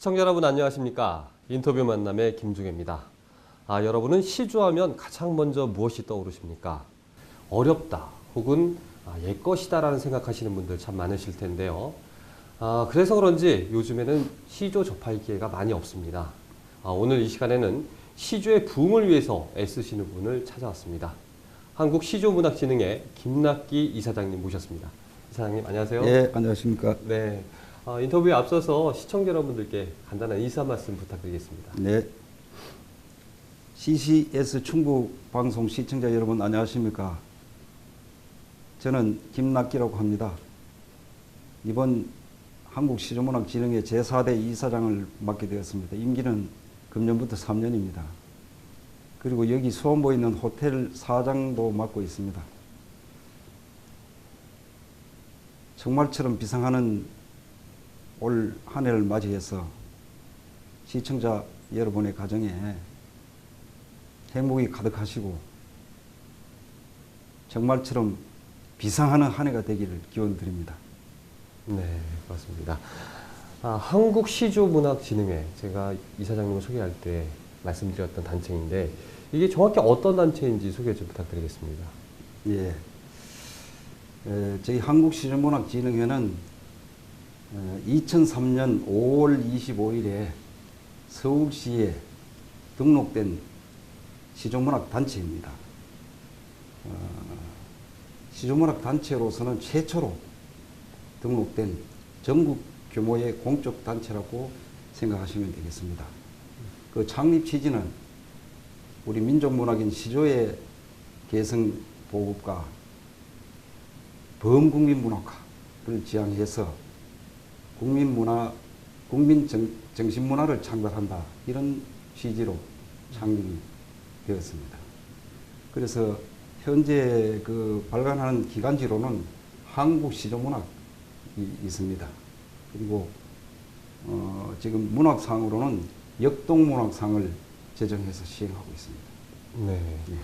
시청자 여러분 안녕하십니까? 인터뷰 만남의 김중혜입니다. 여러분은 시조하면 가장 먼저 무엇이 떠오르십니까? 어렵다 혹은 옛것이다라는 생각하시는 분들 참 많으실 텐데요. 그래서 그런지 요즘에는 시조 접할 기회가 많이 없습니다. 오늘 이 시간에는 시조의 붐을 위해서 애쓰시는 분을 찾아왔습니다. 한국시조문학진흥회 김낙기 이사장님 모셨습니다. 이사장님 안녕하세요. 네, 안녕하십니까. 네. 인터뷰에 앞서서 시청자 여러분들께 간단한 인사 말씀 부탁드리겠습니다. 네. CCS 충북 방송 시청자 여러분 안녕하십니까. 저는 김낙기라고 합니다. 이번 한국시조문학진흥회 제4대 이사장을 맡게 되었습니다. 임기는 금년부터 3년입니다. 그리고 여기 수원보에 있는 호텔 사장도 맡고 있습니다. 정말처럼 비상하는 올 한 해를 맞이해서 시청자 여러분의 가정에 행복이 가득하시고 정말처럼 비상하는 한 해가 되기를 기원드립니다. 네, 맞습니다. 한국시조문학진흥회, 제가 이사장님을 소개할 때 말씀드렸던 단체인데 이게 정확히 어떤 단체인지 소개 좀 부탁드리겠습니다. 예, 저희 한국시조문학진흥회는 2003년 5월 25일에 서울시에 등록된 시조문학 단체입니다. 시조문학 단체로서는 최초로 등록된 전국 규모의 공적 단체라고 생각하시면 되겠습니다. 그 창립 취지는 우리 민족문학인 시조의 개성 보급과 범국민문학화를 지향해서 국민 정신문화를 창달한다, 이런 취지로 창립이 되었습니다. 그래서 현재 그 발간하는 기관지로는 한국시조문학이 있습니다. 그리고 지금 문학상으로는 역동문학상을 제정해서 시행하고 있습니다. 네. 예.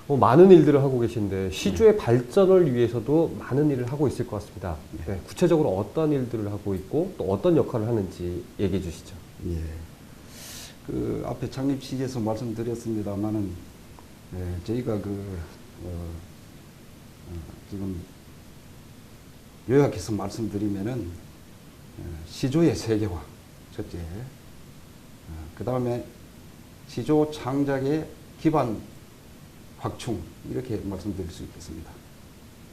많은 일들을 하고 계신데 시조의 발전을 위해서도 많은 일을 하고 있을 것 같습니다. 네, 구체적으로 어떤 일들을 하고 있고 또 어떤 역할을 하는지 얘기해 주시죠. 예. 그 앞에 창립 취지에서 말씀드렸습니다만은 저희가 지금 요약해서 말씀드리면은 시조의 세계화 첫째, 그 다음에 시조 창작의 기반 확충, 이렇게 말씀드릴 수 있겠습니다.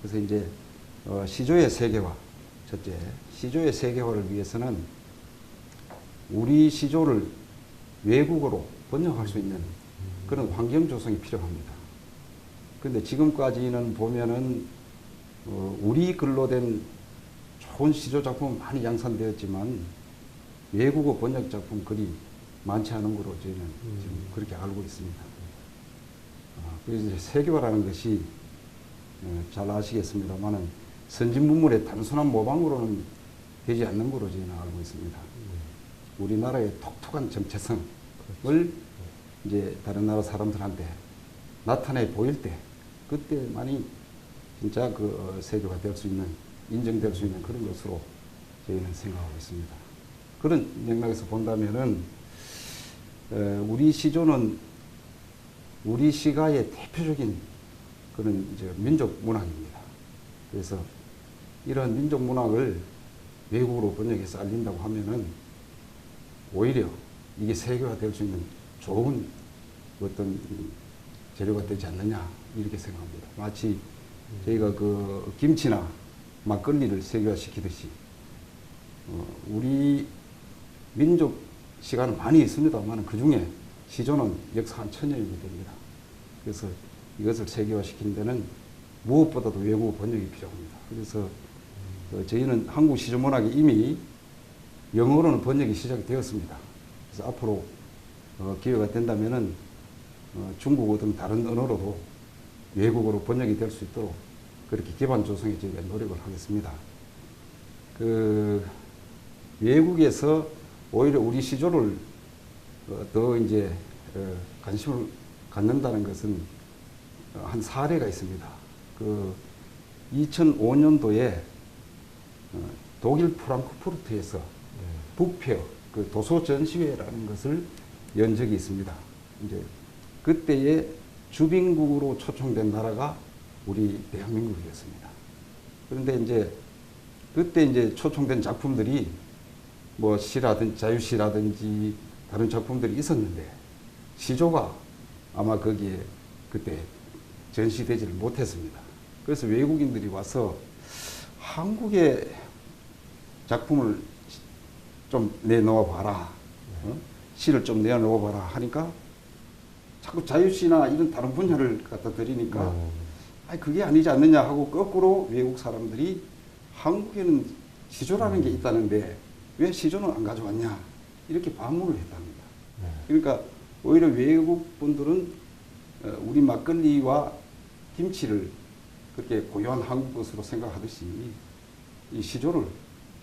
그래서 이제 시조의 세계화 첫째, 시조의 세계화를 위해서는 우리 시조를 외국어로 번역할 수 있는 그런 환경 조성이 필요합니다. 그런데 지금까지는 보면은 우리 글로 된 좋은 시조 작품은 많이 양산되었지만 외국어 번역 작품 글이 많지 않은 거로 저희는 지금 그렇게 알고 있습니다. 그래서 이제 세계화라는 것이 잘 아시겠습니다만은 선진 문물의 단순한 모방으로는 되지 않는 거로 저희는 알고 있습니다. 우리나라의 독특한 정체성을 이제 다른 나라 사람들한테 나타내 보일 때, 그때만이 진짜 그 세계화 될 수 있는, 인정될 수 있는 그런 것으로 저희는 생각하고 있습니다. 그런 맥락에서 본다면은 우리 시조는 우리 시가의 대표적인 그런 이제 민족 문학입니다. 그래서 이런 민족 문학을 외국어로 번역해서 알린다고 하면은 오히려 이게 세계화 될 수 있는 좋은 어떤 재료가 되지 않느냐, 이렇게 생각합니다. 마치 저희가 그 김치나 막걸리를 세계화 시키듯이 우리 민족 시가는 많이 있습니다만 그 중에 시조는 역사 한 1000년이 됩니다. 그래서 이것을 세계화시키는 데는 무엇보다도 외국어 번역이 필요합니다. 그래서 저희는 한국 시조문학이 이미 영어로는 번역이 시작이 되었습니다. 그래서 앞으로 기회가 된다면은 중국어 등 다른 언어로도 외국어로 번역이 될 수 있도록 그렇게 기반 조성에 저희가 노력을 하겠습니다. 그 외국에서 오히려 우리 시조를 더 이제 관심을 갖는다는 것은 한 사례가 있습니다. 그 2005년도에 독일 프랑크푸르트에서 북페어, 그 도서 전시회라는 것을 연 적이 있습니다. 이제 그때의 주빈국으로 초청된 나라가 우리 대한민국이었습니다. 그런데 이제 그때 이제 초청된 작품들이 뭐 시라든지 자유시라든지 다른 작품들이 있었는데 시조가 아마 거기에 그때 전시되지를 못했습니다. 그래서 외국인들이 와서 한국의 작품을 좀 내놓아 봐라. 시를 좀 내놓아 봐라 하니까 자꾸 자유시나 이런 다른 분야를 갖다 드리니까 아니 그게 아니지 않느냐 하고 거꾸로 외국 사람들이 한국에는 시조라는 게 있다는데 왜 시조는 안 가져왔냐 이렇게 반문을 했답니다. 그러니까 오히려 외국 분들은 우리 막걸리와 김치를 그렇게 고유한 한국 것으로 생각하듯이 이 시조를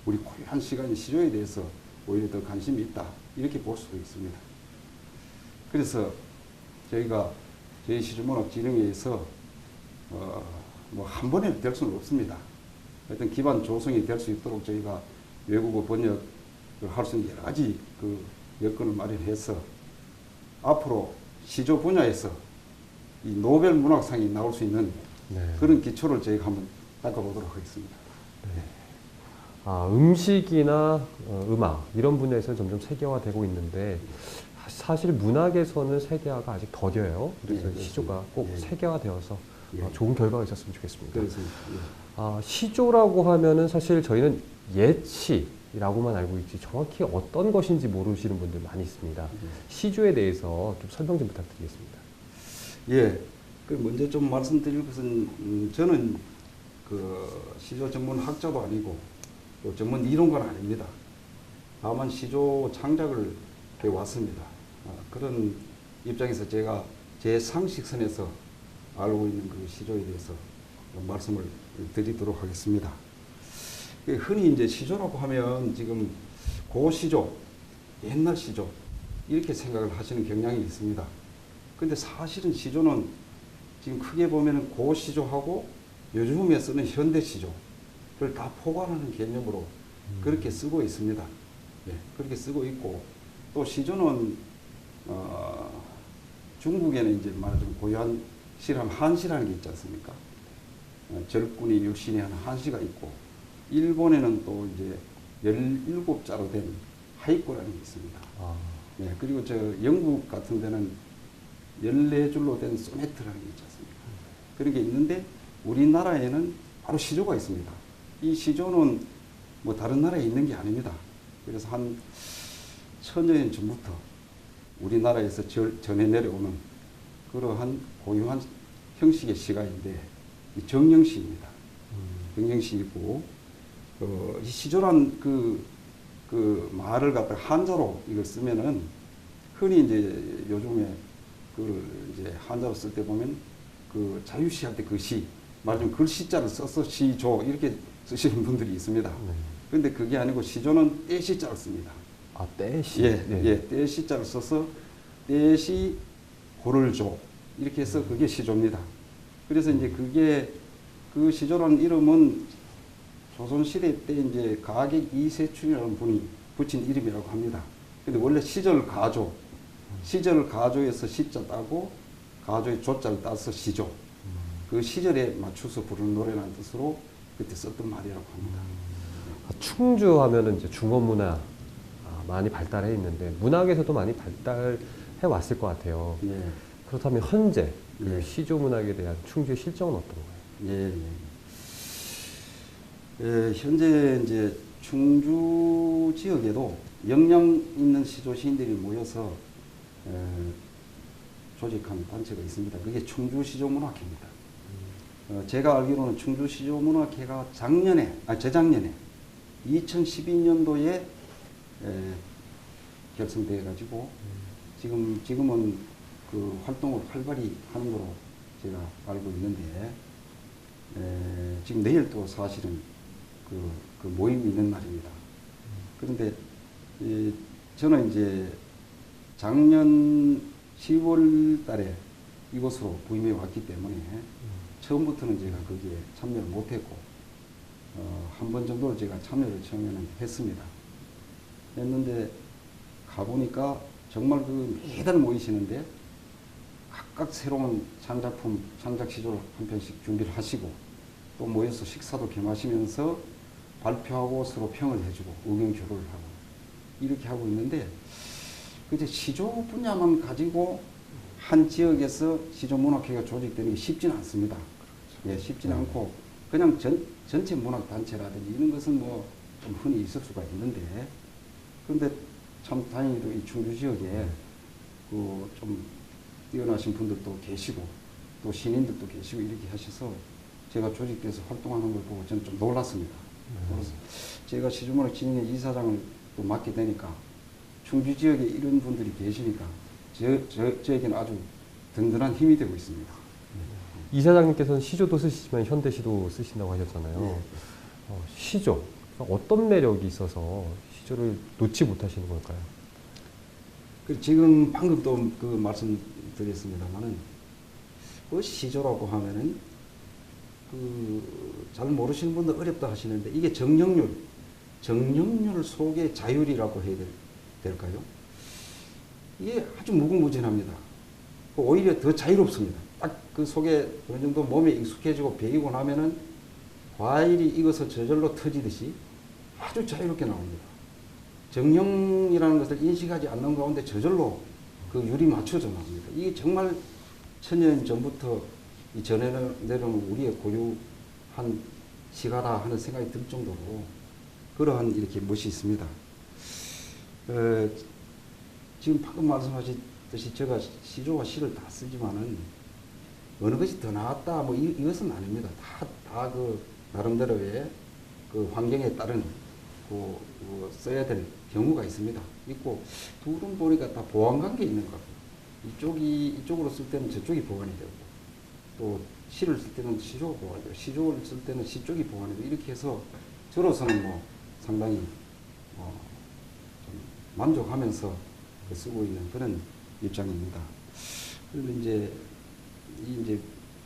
우리 고유한 시간인 시조에 대해서 오히려 더 관심이 있다 이렇게 볼 수도 있습니다. 그래서 저희가 저희 시조문학진흥회에서 뭐 한 번에 될 수는 없습니다. 하여튼 기반 조성이 될 수 있도록 저희가 외국어 번역을 할 수 있는 여러 가지 그 여건을 마련해서 앞으로 시조 분야에서 이 노벨 문학상이 나올 수 있는 그런 기초를 저희가 한번 닦아보도록 하겠습니다. 음식이나 음악 이런 분야에서 점점 세계화되고 있는데 사실 문학에서는 세계화가 아직 더뎌요. 그래서 예, 시조가 꼭 예. 세계화되어서 예. 좋은 결과가 있었으면 좋겠습니다. 그렇습니다. 시조라고 하면은 사실 저희는 옛시라고만 알고 있지 정확히 어떤 것인지 모르시는 분들 많이 있습니다. 시조에 대해서 좀 설명 좀 부탁드리겠습니다. 예. 그 먼저 좀 말씀드릴 것은 저는 그 시조 전문 학자도 아니고 또 전문 이론가는 아닙니다. 다만 시조 창작을 해 왔습니다. 그런 입장에서 제가 제 상식선에서 알고 있는 그 시조에 대해서 말씀을 드리도록 하겠습니다. 흔히 이제 시조라고 하면 지금 고시조, 옛날 시조 이렇게 생각을 하시는 경향이 있습니다. 근데 사실은 시조는 지금 크게 보면은 고시조하고 요즘에 쓰는 현대시조를 다 포괄하는 개념으로 그렇게 쓰고 있습니다. 네, 그렇게 쓰고 있고 또 시조는 중국에는 이제 말하자면 고유한 시라면 한시라는 게 있지 않습니까? 절군이 육신이 한 한시가 있고 일본에는 또 이제 17자로 된 하이쿠라는 게 있습니다. 네, 그리고 저 영국 같은 데는 14줄로 된 소네트라는 게 있지 않습니까? 그런 게 있는데 우리나라에는 바로 시조가 있습니다. 이 시조는 뭐 다른 나라에 있는 게 아닙니다. 그래서 한 1000여 년 전부터 우리나라에서 전해 내려오는 그러한 고유한 형식의 시가인데 이 정령시입니다. 정령시이고 이 시조란 그 말을 갖다 한자로 이걸 쓰면은 흔히 이제 요즘에 그걸 이제 한자로 쓸 때 보면 그 자유시할 때 그 시 말하자면 글씨자를 써서 시조 이렇게 쓰시는 분들이 있습니다. 그런데 그게 아니고 시조는 떼시자를 씁니다. 떼시. 예, 예, 떼시자를 써서 떼시 고를조 이렇게 해서 그게 시조입니다. 그래서 이제 그게 그 시조라는 이름은 조선시대 때 이제 가객 이세춘이라는 분이 붙인 이름이라고 합니다. 근데 원래 시절 가조, 시절 가조에서 시자 따고 가조의 조자를 따서 시조. 그 시절에 맞춰서 부르는 노래라는 뜻으로 그때 썼던 말이라고 합니다. 충주 하면은 이제 중원 문화 많이 발달해 있는데 문학에서도 많이 발달해 왔을 것 같아요. 예. 그렇다면 현재 그 예. 시조 문학에 대한 충주의 실정은 어떤가요? 예. 현재 이제 충주 지역에도 역량 있는 시조 시인들이 모여서 조직한 단체가 있습니다. 그게 충주 시조 문학회입니다. 제가 알기로는 충주 시조 문학회가 재작년에 2012년도에 결성돼 가지고 지금은 그 활동을 활발히 하는 거로 제가 알고 있는데 지금 내일 또 사실은 그 모임이 있는 날입니다. 그런데 저는 이제 작년 10월 달에 이곳으로 부임해 왔기 때문에 처음부터는 제가 거기에 참여를 못했고 한 번 정도 제가 참여를 처음에는 했습니다. 했는데 가보니까 정말 그 매달 모이시는데 각각 새로운 창작품, 창작 시조를 한 편씩 준비를 하시고 또 모여서 식사도 겸하시면서 발표하고 서로 평을 해주고 의견 교류를 하고 이렇게 하고 있는데 그제 시조 분야만 가지고 한 지역에서 시조 문학회가 조직되는 게 쉽지는 않습니다. 예, 쉽지는 않고 그냥 전체 문학 단체라든지 이런 것은 뭐 좀 흔히 있을 수가 있는데 그런데 참 다행히도 이 충주 지역에 그 좀 뛰어나신 분들도 계시고 또 신인들도 계시고 이렇게 하셔서 제가 조직돼서 활동하는 걸 보고 저는 좀 놀랐습니다. 그래서 제가 시주문학 진흥회 이사장을 또 맡게 되니까 충주 지역에 이런 분들이 계시니까 저에게는 아주 든든한 힘이 되고 있습니다. 이사장님께서는 시조도 쓰시지만 현대시도 쓰신다고 하셨잖아요. 네. 시조, 어떤 매력이 있어서 시조를 놓지 못하시는 걸까요? 지금 방금 또 그 말씀드렸습니다만은 그 시조라고 하면은 그 잘 모르시는 분들 어렵다 하시는데 이게 정령률 속의 자율이라고 해야 될까요? 이게 아주 무궁무진합니다. 오히려 더 자유롭습니다. 딱 그 속에 어느 정도 몸에 익숙해지고 배이고 나면은 과일이 익어서 저절로 터지듯이 아주 자유롭게 나옵니다. 정령이라는 것을 인식하지 않는 가운데 저절로 그 율이 맞춰져 나옵니다. 이게 정말 천년 전부터 이 전해 내려온 우리의 고유한 시가다 하는 생각이 들 정도로 그러한 이렇게 멋이 있습니다. 지금 방금 말씀하셨듯이 제가 시조와 시를 다 쓰지만은 어느 것이 더 나았다 뭐 이것은 아닙니다. 다 그 나름대로의 그 환경에 따른 그 써야 될 경우가 있습니다. 있고 둘은 보니까 다 보완관계에 있는 것 같아요. 이쪽으로 쓸 때는 저쪽이 보완이 되고 또 시를 쓸 때는 시조가 보완이 되고 시조를 쓸 때는 시 쪽이 보완이 되고 이렇게 해서 저로서는 뭐 상당히 좀 만족하면서 쓰고 있는 그런 입장입니다. 그리고 이제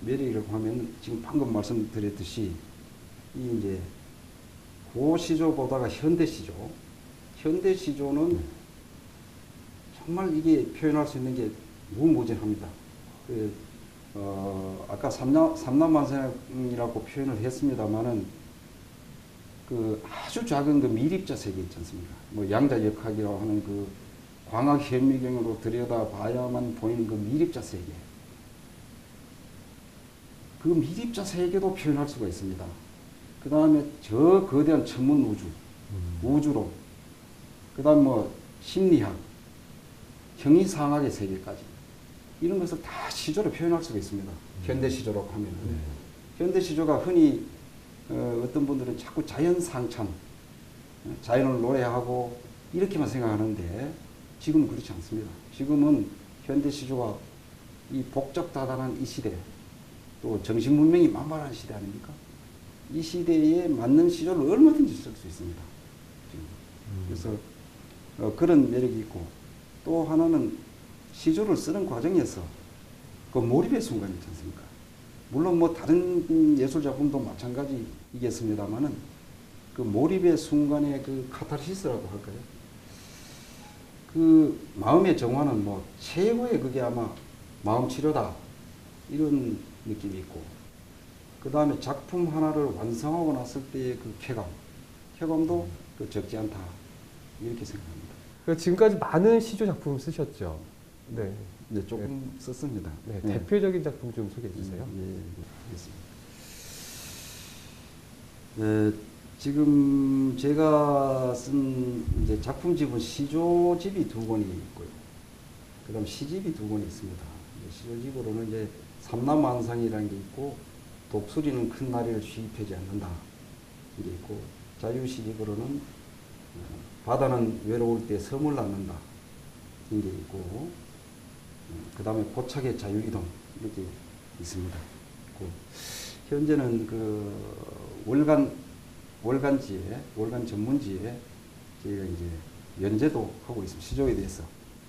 매력이라고 하면 지금 방금 말씀드렸듯이 이 이제 고시조보다가 현대시조는 정말 이게 표현할 수 있는 게 무궁무진합니다. 아까 삼남만상이라고 표현을 했습니다만은 그 아주 작은 그 미립자 세계 있지 않습니까? 뭐 양자역학이라고 하는 그 광학 현미경으로 들여다 봐야만 보이는 그 미립자 세계. 그 미립자 세계도 표현할 수가 있습니다. 그 다음에 저 거대한 천문 우주로, 그 다음 뭐 심리학, 형이상학의 세계까지 이런 것을 다 시조로 표현할 수가 있습니다. 현대시조라고 하면은. 현대시조가 흔히 어떤 분들은 자꾸 자연상참, 자연을 노래하고 이렇게만 생각하는데 지금은 그렇지 않습니다. 지금은 현대시조가 이 복잡다단한 이 시대, 또 정신문명이 만발한 시대 아닙니까? 이 시대에 맞는 시조를 얼마든지 쓸 수 있습니다. 그래서 그런 매력이 있고 또 하나는 시조를 쓰는 과정에서 그 몰입의 순간이 있지 않습니까? 물론 뭐 다른 예술 작품도 마찬가지이겠습니다만은 그 몰입의 순간의 그 카타르시스라고 할까요? 그 마음의 정화는 뭐 최고의 그게 아마 마음 치료다 이런 느낌이 있고 그 다음에 작품 하나를 완성하고 났을 때의 그 쾌감도 그 적지 않다 이렇게 생각합니다. 지금까지 많은 시조 작품 쓰셨죠? 네. 네, 조금 썼습니다. 네, 대표적인 작품 좀 소개해 주세요. 네, 알겠습니다. 지금 제가 쓴 이제 작품집은 시조집이 2권이 있고요. 그 다음 시집이 2권이 있습니다. 시조집으로는 이제 삼남만상이라는 게 있고 독수리는 큰 나리를 수입하지 않는다 이게 있고 자유시집으로는 바다는 외로울 때 섬을 낳는다 이게 있고 그 다음에 고착의 자유이동 이렇게 있습니다. 현재는 그 월간 전문지에 저희가 이제 연재도 하고 있습니다. 시조에 대해서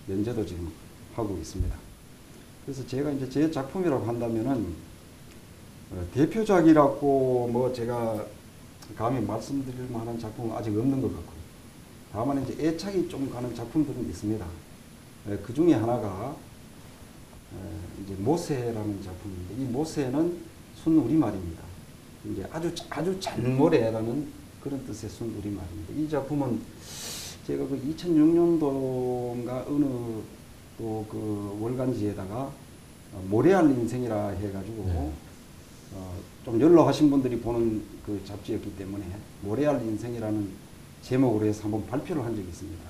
연재도 지금 하고 있습니다. 그래서 제가 이제 제 작품이라고 한다면은 대표작이라고 뭐 제가 감히 말씀드릴 만한 작품은 아직 없는 것 같고요. 다만 이제 애착이 좀 가는 작품들은 있습니다. 그 중에 하나가 이제 모세라는 작품인데, 이 모세는 순우리말입니다. 이제 아주 잔모래라는 그런 뜻의 순우리말입니다. 이 작품은 제가 그 2006년도인가 어느 또 그 월간지에다가 모래알 인생이라 해가지고 좀 연로하신 분들이 보는 그 잡지였기 때문에 모래알 인생이라는 제목으로 해서 한번 발표를 한 적이 있습니다.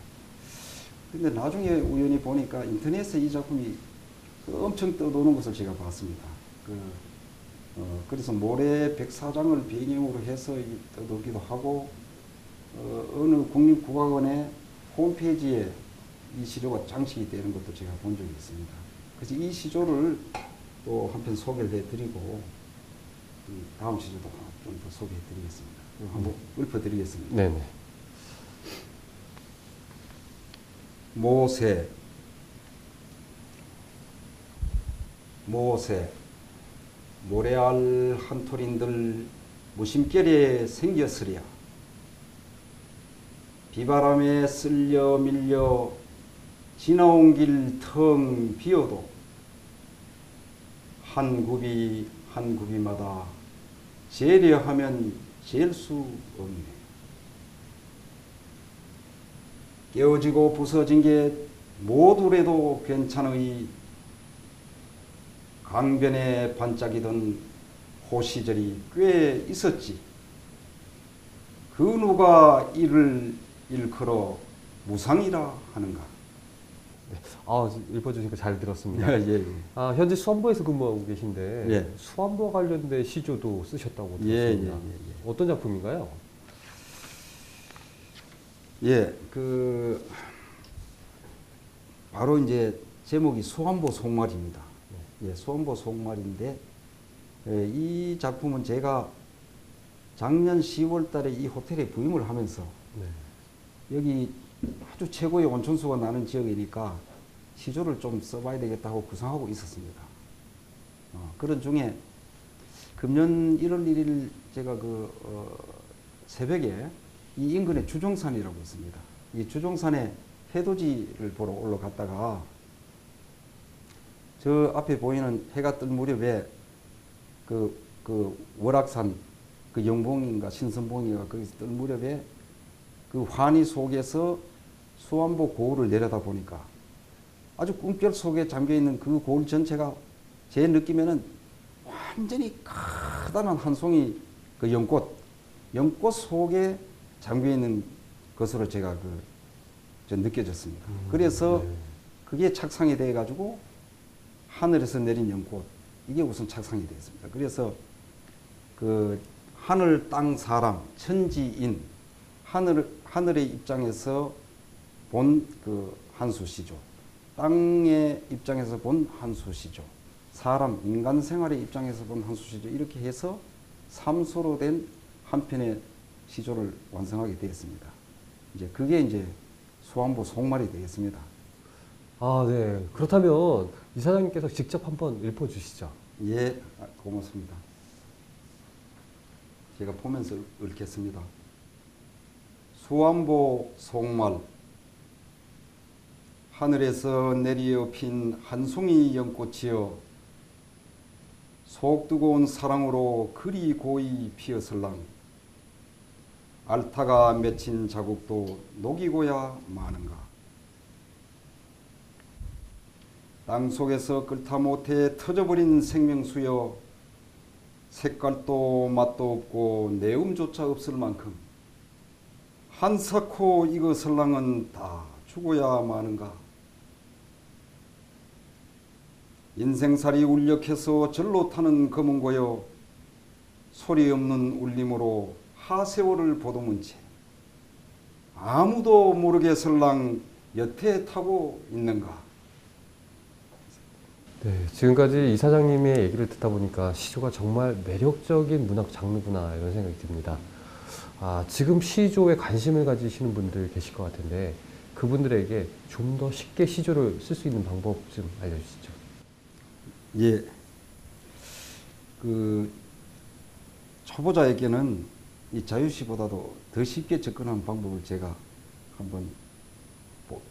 근데 나중에 우연히 보니까 인터넷에 이 작품이 엄청 떠도는 것을 제가 봤습니다. 그래서 모래 백사장을 배경으로 해서 떠돌기도 하고, 어느 국립국악원의 홈페이지에 이 시조가 장식이 되는 것도 제가 본 적이 있습니다. 그래서 이 시조를 또 한편 소개를 해드리고, 다음 시조도 좀 더 소개해드리겠습니다. 한번 읊어드리겠습니다. 네네. 모세 모래알 한 톨인들 무심결에 생겼으랴. 비바람에 쓸려 밀려 지나온 길 텅 비어도 한 굽이 한 굽이마다 재려하면 잴 수 없네. 깨어지고 부서진 게 모두래도 괜찮의 강변에 반짝이던 호시절이 꽤 있었지. 그 누가 이를 일컬어 무상이라 하는가. 네. 아, 읽어주시니까 잘 들었습니다. 예, 예. 아, 현재 수안보에서 근무하고 계신데 예. 수안보 관련된 시조도 쓰셨다고 예, 예, 들었습니다. 예. 어떤 작품인가요? 예, 바로 이제 제목이 수안보 속말입니다. 예, 수안보 속말인데, 이 작품은 제가 작년 10월 달에 이 호텔에 부임을 하면서 네. 여기 아주 최고의 온천수가 나는 지역이니까 시조를 좀 써봐야 되겠다고 구상하고 있었습니다. 그런 중에 금년 1월 1일 제가 새벽에 이 인근에 주종산이라고 있습니다. 이 주종산에 해돋이를 보러 올라갔다가 저 앞에 보이는 해가 뜰 무렵에 월악산 영봉인가 신선봉인가 거기서 뜰 무렵에 그 환희 속에서 수안보 고을을 내려다 보니까 아주 꿈결 속에 잠겨있는 그 고을 전체가 제 느낌에는 완전히 커다란 한 송이 연꽃 속에 잠겨있는 것으로 제가 느껴졌습니다. 그래서 네. 그게 착상이 돼가지고 하늘에서 내린 연꽃, 이게 우선 착상이 되었습니다. 그래서 하늘, 땅, 사람, 천지인, 하늘의 입장에서 본 한수시조, 땅의 입장에서 본 한수시조, 사람, 인간 생활의 입장에서 본 한수시조, 이렇게 해서 삼소로 된 한 편의 시조를 완성하게 되었습니다. 그게 이제 수안보 속말이 되겠습니다. 아, 네. 그렇다면 이사장님께서 직접 한번 읽어주시죠. 예, 고맙습니다. 제가 보면서 읽겠습니다. 수안보 속말. 하늘에서 내리어 핀 한 송이 연꽃이여 속 뜨거운 사랑으로 그리 고이 피었을랑. 알타가 맺힌 자국도 녹이고야 마는가. 땅속에서 끓다 못해 터져버린 생명수여 색깔도 맛도 없고 내음조차 없을 만큼 한사코 이것을랑은 다 죽어야 마는가. 인생살이 울력해서 절로 타는 검은고여 소리 없는 울림으로 하세월을 보도문 채 아무도 모르게 설랑 여태 타고 있는가. 네, 지금까지 이사장님의 얘기를 듣다 보니까 시조가 정말 매력적인 문학 장르구나 이런 생각이 듭니다. 아, 지금 시조에 관심을 가지시는 분들 계실 것 같은데 그분들에게 좀 더 쉽게 시조를 쓸 수 있는 방법 좀 알려주시죠. 예, 초보자에게는 이 자유시보다도 더 쉽게 접근하는 방법을 제가 한번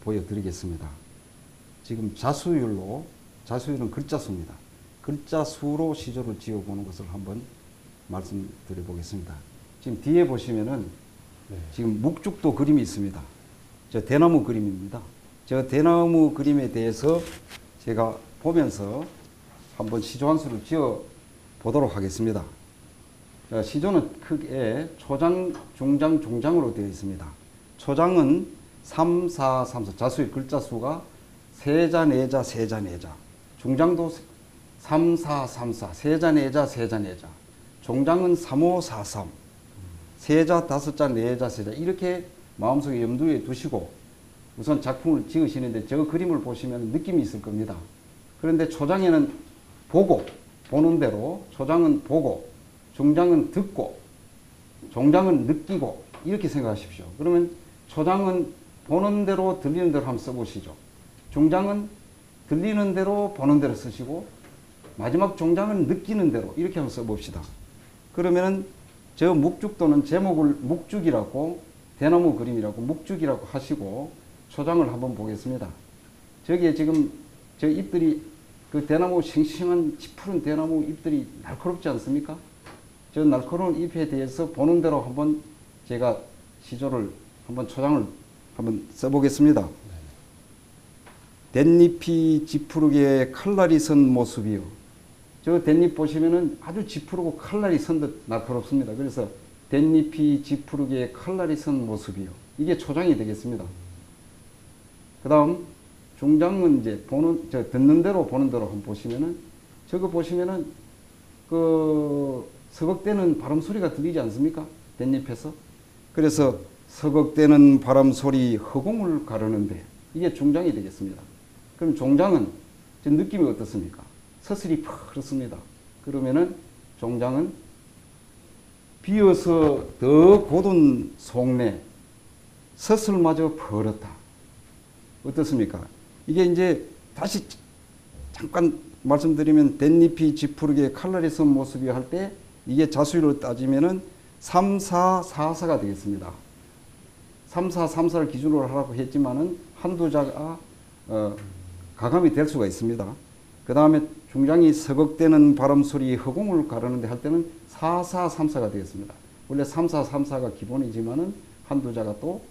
보여드리겠습니다. 지금 자수율은 글자수입니다. 글자수로 시조를 지어보는 것을 한번 말씀드려 보겠습니다. 지금 뒤에 보시면은 네. 지금 묵죽도 그림이 있습니다. 저 대나무 그림입니다. 저 대나무 그림에 대해서 제가 보면서 한번 시조 한 수를 지어 보도록 하겠습니다. 시조는 크게 초장, 중장, 종장으로 되어 있습니다. 초장은 3, 4, 3, 4 자수의 글자 수가 세자, 네자, 세자, 네자. 중장도 3, 4, 3, 4 세자, 네자, 세자, 네자. 종장은 3, 5, 4, 3 세자, 다섯자, 네자, 세자 이렇게 마음속에 염두에 두시고 우선 작품을 지으시는데 저 그림을 보시면 느낌이 있을 겁니다. 그런데 초장에는 보는 대로 초장은 보고 중장은 듣고 종장은 느끼고 이렇게 생각하십시오. 그러면 초장은 보는 대로 들리는 대로 한번 써보시죠. 중장은 들리는 대로 보는 대로 쓰시고 마지막 종장은 느끼는 대로 이렇게 한번 써봅시다. 그러면은 저 묵죽도는 제목을 묵죽이라고 대나무 그림이라고 묵죽이라고 하시고 초장을 한번 보겠습니다. 저기에 지금 저 잎들이 그 대나무 싱싱한 푸른 대나무 잎들이 날카롭지 않습니까? 저 날카로운 잎에 대해서 보는 대로 한번 제가 시조를 한번 초장을 한번 써보겠습니다. 댄잎이 지푸르게 칼날이 선 모습이요. 저 댄잎 보시면은 아주 지푸르고 칼날이 선 듯 날카롭습니다. 그래서 댄잎이 지푸르게 칼날이 선 모습이요. 이게 초장이 되겠습니다. 그 다음 중장은 이제 듣는 대로 보는 대로 한번 보시면은 저거 보시면은 그 서걱대는 바람 소리가 들리지 않습니까? 댄잎에서. 그래서 서걱대는 바람 소리 허공을 가르는데 이게 중장이 되겠습니다. 그럼 종장은 지금 느낌이 어떻습니까? 서슬이 푸르습니다. 그러면은 종장은 비어서 더 고든 속내 서슬마저 벌었다. 어떻습니까? 이게 이제 다시 잠깐 말씀드리면 댄잎이 지푸르게 칼날이 선 모습이 할 때 이게 자수율로 따지면은 3, 4, 4, 4가 되겠습니다. 3, 4, 3, 4를 기준으로 하라고 했지만은 한두 자가 가감이 될 수가 있습니다. 그 다음에 중장이 서걱대는 바람 소리 허공을 가르는데 할 때는 4, 4, 3, 4가 되겠습니다. 원래 3, 4, 3, 4가 기본이지만은 한두 자가 또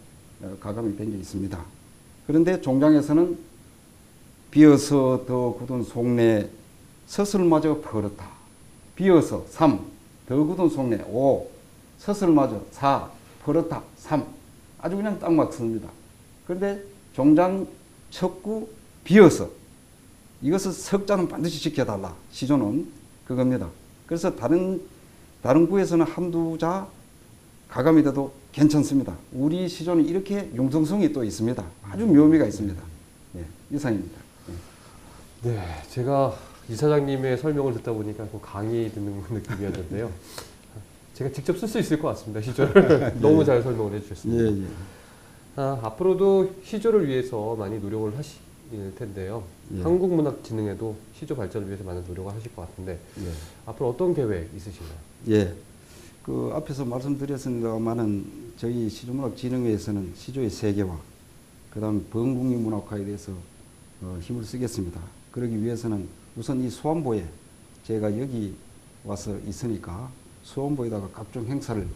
가감이 된 게 있습니다. 그런데 종장에서는 비어서 더 굳은 속내 서슬마저 벌었다. 비어서 3, 더 굳은 속내 5, 서슬마저 4, 벌었다 3. 아주 그냥 딱 맞습니다. 그런데 종장 척구 비어서 이것을 석자는 반드시 지켜달라. 시조는 그겁니다. 그래서 다른 구에서는 한두 자 가감이 돼도 괜찮습니다. 우리 시조는 이렇게 융통성이 또 있습니다. 아주 묘미가 있습니다. 예, 이상입니다. 예. 네, 제가 이사장님의 설명을 듣다 보니까 강의 듣는 느낌이었는데요. 제가 직접 쓸 수 있을 것 같습니다. 시조를 너무 잘 설명을 해주셨습니다. 예, 예. 앞으로도 시조를 위해서 많이 노력을 하실 텐데요. 예. 한국문학진흥회도 시조 발전을 위해서 많은 노력을 하실 것 같은데 예. 앞으로 어떤 계획 있으신가요? 예. 그 앞에서 말씀드렸습니다만은 저희 시조문학진흥회에서는 시조의 세계화, 그다음 범국민문학화에 대해서 힘을 쓰겠습니다. 그러기 위해서는 우선 이 수안보에 제가 여기 와서 있으니까 수안보에다가 각종 행사를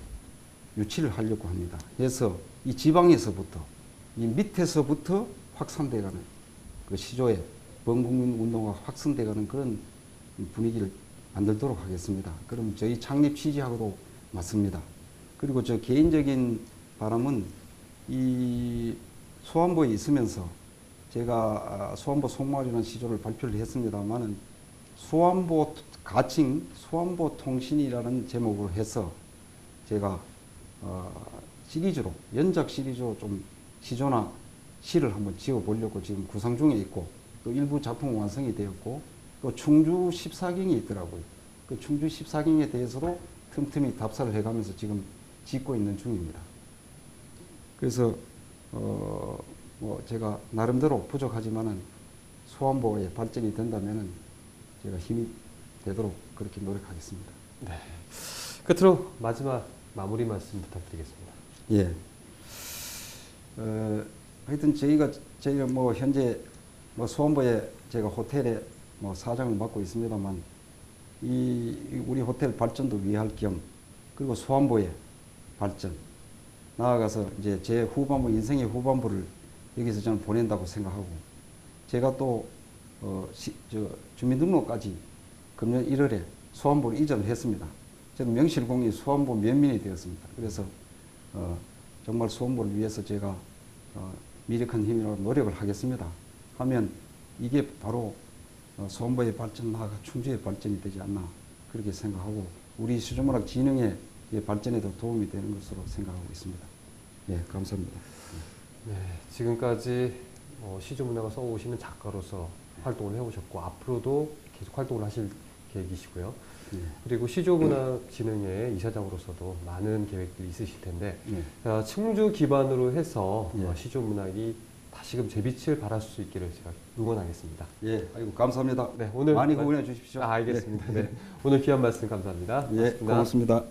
유치를 하려고 합니다. 그래서 이 지방에서부터 이 밑에서부터 확산돼가는 그 시조의 범국민 운동화 확산돼가는 그런 분위기를 만들도록 하겠습니다. 그럼 저희 창립 취지하고도 맞습니다. 그리고 저 개인적인 바람은 이 수안보에 있으면서 제가 수안보 속마을이라는 시조를 발표를 했습니다만은 수안보 가칭 수안보 통신이라는 제목으로 해서 제가 시리즈로 연작 시리즈로 좀 시조나 시를 한번 지어 보려고 지금 구상 중에 있고 또 일부 작품 완성이 되었고 또 충주 14경이 있더라고요. 그 충주 14경에 대해서도 틈틈이 답사를 해가면서 지금 짓고 있는 중입니다. 그래서 뭐 제가 나름대로 부족하지만은 수안보의 발전이 된다면은 제가 힘이 되도록 그렇게 노력하겠습니다. 네. 끝으로 마지막 마무리 말씀 부탁드리겠습니다. 예. 하여튼 저희가 뭐 현재 뭐 수원부에 제가 호텔에 뭐 사장을 맡고 있습니다만 이 우리 호텔 발전도 위할 겸 그리고 수원부의 발전 나아가서 이제 제 후반부 인생의 후반부를 여기서 저는 보낸다고 생각하고 제가 또 주민등록까지 금년 1월에 수원부를 이전을 했습니다. 저는 명실공히 수원부 면민이 되었습니다. 그래서 정말 수원부를 위해서 제가 미력한 힘으로 노력을 하겠습니다. 하면 이게 바로 수원부의 발전 나아가 충주의 발전이 되지 않나 그렇게 생각하고 우리 시조문학 진흥의 발전에도 도움이 되는 것으로 생각하고 있습니다. 예, 감사합니다. 네, 지금까지 시조문학을 써오시는 작가로서 활동을 해오셨고 앞으로도 계속 활동을 하실 계획이시고요. 예. 그리고 시조문학진흥회 이사장으로서도 많은 계획들이 있으실 텐데 예. 충주 기반으로 해서 예. 시조문학이 다시금 재빛을 발할 수 있기를 제가 응원하겠습니다. 예, 아이고 감사합니다. 네, 오늘 많이 후원해 주십시오. 알겠습니다. 네. 오늘 귀한 말씀 감사합니다. 예, 고맙습니다.